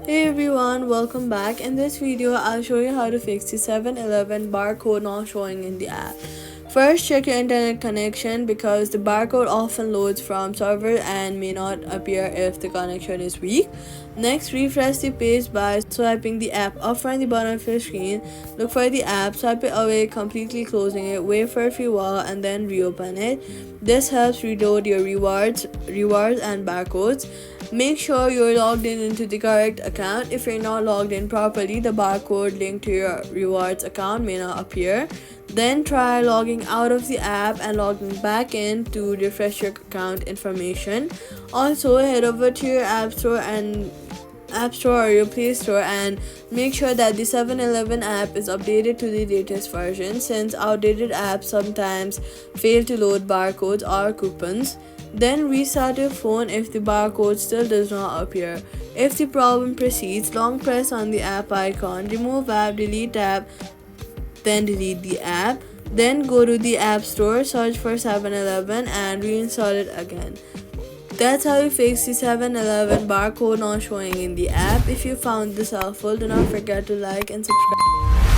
Hey everyone, welcome back. In this video, I'll show you how to fix the 7-Eleven barcode not showing in the app. First, check your internet connection because the barcode often loads from server and may not appear if the connection is weak. Next, refresh the page by swiping the app up from the bottom of your screen. Look for the app, swipe it away, completely closing it, wait for a few while and then reopen it. This helps reload your rewards and barcodes. Make sure you're logged in into the correct account. If you're not logged in properly, the barcode linked to your rewards account may not appear. Then try logging out of the app and logging back in to refresh your account information. Also, head over to your App Store or your Play Store and make sure that the 7-Eleven app is updated to the latest version, since outdated apps sometimes fail to load barcodes or coupons. Then restart your phone if the barcode still does not appear. If the problem persists, long press on the app icon, remove app, delete app, then delete the app. Then go to the App Store, search for 7-Eleven and reinstall it again. That's how you fix the 7-Eleven barcode not showing in the app. If you found this helpful, do not forget to like and subscribe.